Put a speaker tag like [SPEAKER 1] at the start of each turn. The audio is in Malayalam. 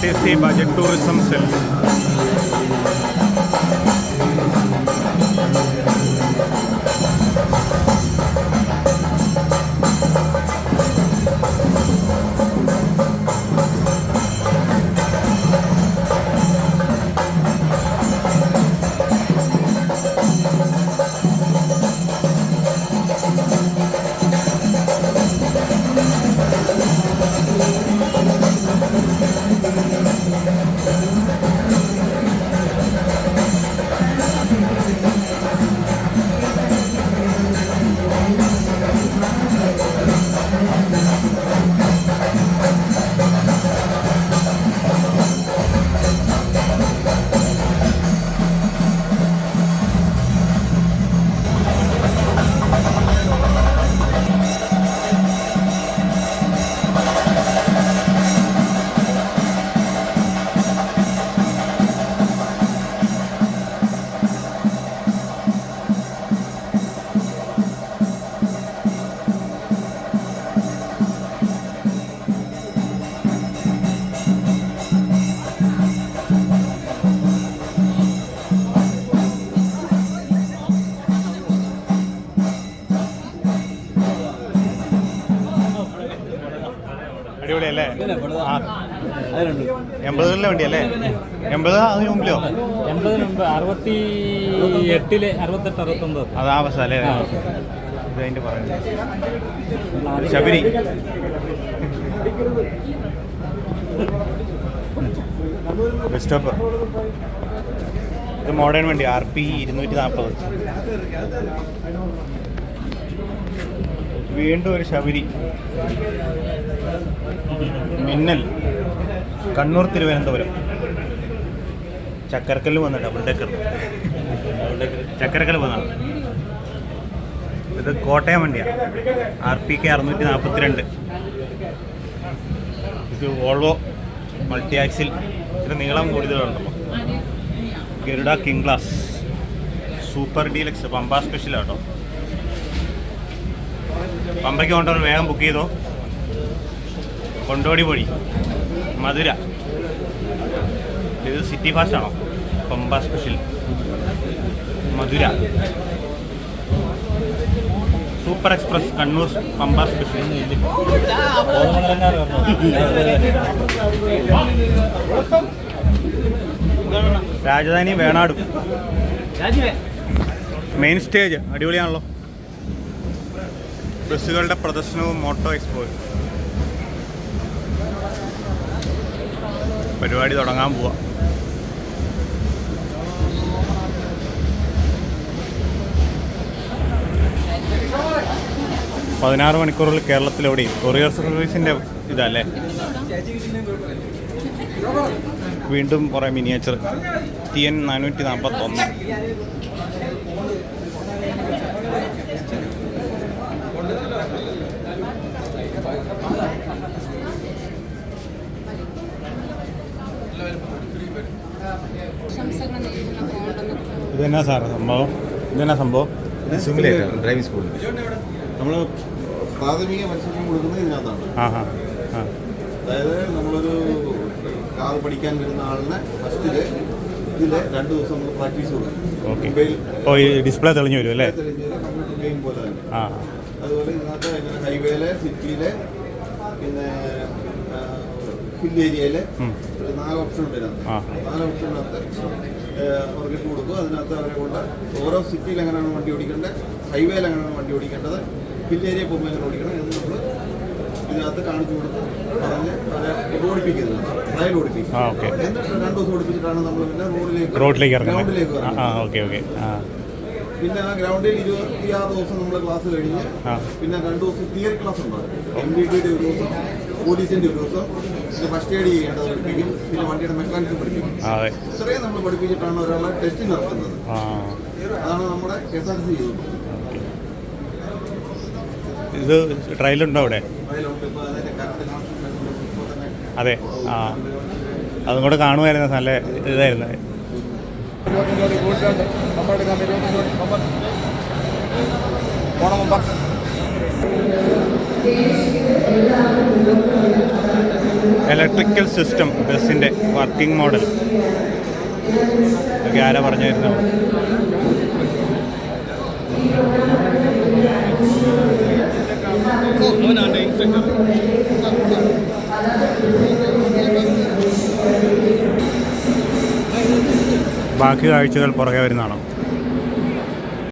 [SPEAKER 1] KSRTC budget tourism cell. അടിപൊളിയല്ലേ? 80 വണ്ടിയല്ലേ? 80 അതിന് മുമ്പിലോ?
[SPEAKER 2] 80 മുമ്പ് 68, 69.
[SPEAKER 1] അതാ അവസ്ഥ അല്ലേ? ഇത് അതിൻ്റെ പറയുന്നത് ശബരി. Bus stop. ഇത് മോഡേൺ വണ്ടി RP 240. വീണ്ടും ഒരു ശബരി. മിന്നൽ. കണ്ണൂർ തിരുവനന്തപുരം. ചക്കരക്കല്ല് വന്ന ഡബിൾ ഡെക്കർ. ചക്കരക്കല്ല് വന്നതാണ്. ഇത് കോട്ടയം വണ്ടിയാണ്. RPK 642. ഇത് വോൾവോ മൾട്ടി ആക്സിൽ. ഇത് നീളം കൂടുതലുണ്ടല്ലോ. Garuda king class super deluxe Pampa special ആട്ടോ. പമ്പയ്ക്ക് കൊണ്ടവർ വേഗം ബുക്ക് ചെയ്തോ. കൊണ്ടോടി വഴി മധുര. ഇത് സിറ്റി ഫാസ്റ്റ് ആണോ? Pampa special Madurai. Super express Kannur Pampa special. Rajadhani വേണാടും. മെയിൻ സ്റ്റേജ് അടിപൊളിയാണല്ലോ. ബസ്സുകളുടെ പ്രദർശനവും മോട്ടോ എക്സ്പോ. പരിപാടി തുടങ്ങാൻ പോവാം. പതിനാറ് മണിക്കൂറുകളിൽ കേരളത്തിലെവിടെയും കൊറിയർ സർവീസിൻ്റെ ഇതല്ലേ. വീണ്ടും കുറേ മിനിയേച്ചർ. TN 441. ഇതെന്നാ സാറേ സംഭവം? ഇതെന്നാ സംഭവം?
[SPEAKER 3] സിമുലേറ്റർ ഡ്രൈവിംഗ് സ്കൂളിൽ നമ്മൾ പ്രാഥമിക പരിശീലനം കൊടുക്കുന്നത് ഇതിനകത്താണ്. അതായത് നമ്മളൊരു കാർ പഠിക്കാൻ വരുന്ന ആളിനെ ഫസ്റ്റില് ഇതിൽ 2 ദിവസം നമ്മൾ പ്രാക്ടീസ് കൊടുക്കും.
[SPEAKER 1] ഈ ഡിസ്പ്ലേ തെളിഞ്ഞു വരും അല്ലേ?
[SPEAKER 3] ഗെയിം പോലെ തന്നെ. അതുപോലെ ഇതിനകത്ത് ഇങ്ങനെ ഹൈവേയിലെ, സിറ്റിയിലെ, പിന്നെ ഹിൽ ഏരിയയിലെ 4 ഓപ്ഷൻ ഉണ്ട് ഇതിനകത്ത്. 4 ഓപ്ഷനകത്ത് അവർക്ക് ഇട്ട് കൊടുക്കും. അതിനകത്ത് അവരെ കൊണ്ട് ഓരോ സിറ്റിയിൽ എങ്ങനെയാണ് വണ്ടി ഓടിക്കേണ്ടത്, ഹൈവേയിൽ എങ്ങനെയാണ് വണ്ടി ഓടിക്കേണ്ടത്, ഹിൽ ഏരിയ പോകുമ്പോൾ എങ്ങനെ ഓടിക്കണം എന്ന് നമ്മൾ ഇതിനകത്ത് കാണിച്ചു കൊടുത്ത് പറഞ്ഞ് അവരെ ഓടിപ്പിക്കുന്നത്. ട്രയൽ ഓടിപ്പിക്കും. എന്നിട്ട് 2 ദിവസം ഓടിപ്പിച്ചിട്ടാണ് നമ്മൾ പിന്നെ റോഡിലേക്ക് ഇറങ്ങുന്നത്. പിന്നെ ആ ഗ്രൗണ്ടിൽ 26 ദിവസം നമ്മൾ ക്ലാസ് കഴിഞ്ഞ് പിന്നെ 2 ദിവസം തിയറി ക്ലാസ് ഉണ്ടാകും. MVDയുടെ ഒരു ദിവസം, പോലീസിൻ്റെ ഒരു ദിവസം, പിന്നെ ഫസ്റ്റ് എയ്ഡ് ചെയ്യേണ്ടത് പഠിപ്പിക്കും, പിന്നെ വണ്ടിയുടെ മെക്കാനിക്സ് പഠിപ്പിക്കും. ഇത്രയും നമ്മൾ പഠിപ്പിച്ചിട്ടാണ് ഒരാളെ ടെസ്റ്റ് നടത്തുന്നത്. അതാണ് നമ്മുടെ KSRTC ചെയ്യുന്നത്.
[SPEAKER 1] ഇത് ട്രയലുണ്ടോ അവിടെ? അതെ. അതും കൂടെ കാണുമായിരുന്നു. നല്ല ഇതായിരുന്നു. ഇലക്ട്രിക്കൽ സിസ്റ്റം ബസ്സിൻ്റെ വർക്കിംഗ് മോഡൽ. ഇതൊക്കെ ആരാ പറഞ്ഞായിരുന്നു? ബാക്കി കാഴ്ചകൾ പുറകെ വരുന്നതാണ്.